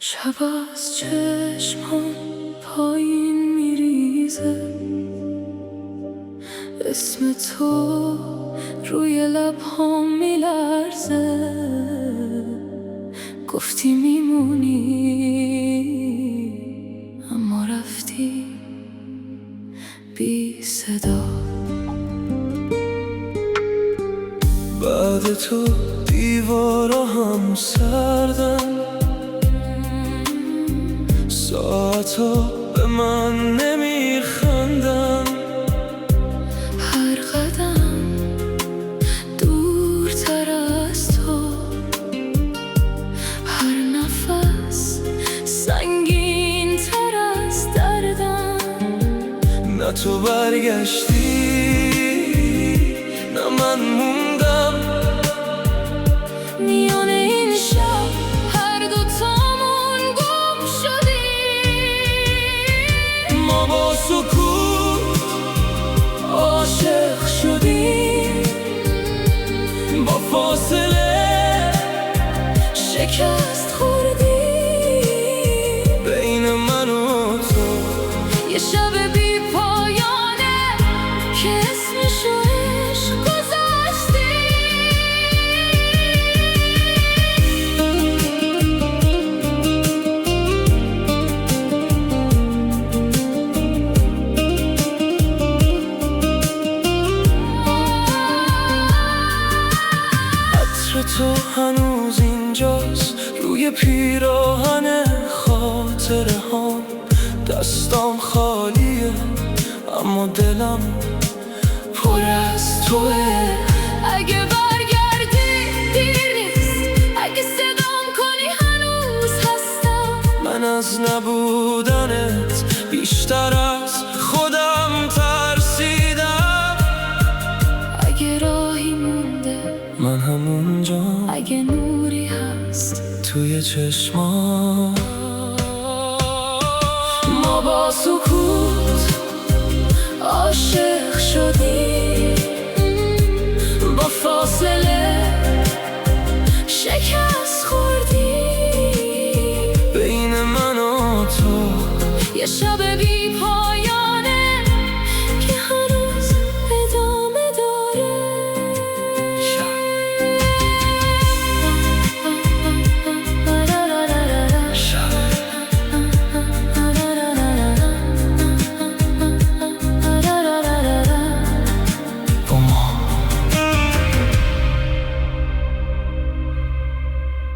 شب از چشمم پایین میریزه، اسم تو روی لبهام میلرزه. گفتی میمونی اما رفتی بی صدا. بعد تو دیوارا هم سردن، ساعتا به من نمیخندن. هر قدم دورتر از تو، هر نفس سنگین تر از دردم. نه تو برگشتی نه من موندم، میان این شب هر دوتامون گم شدیم. ما با سکوت عاشق شدیم، با فاصله شکست خوردیم. بین من و تو یه شب بی پایانه که اسمشو عشق گذاشتیم. عطر تو هنوز اینجاست روی پیراهن خاطره هام. دستام خالیه اما دلم پر از توه. اگه برگردی دیر نیست، اگه صدام کنی هنوز هستم. من از نبودنت بیشتر از خودم ترسیدم. اگه راهی مونده من همونجا، اگه نوری هست توی چشمام. ما با سکوت عاشق شدیم، با فاصله شکست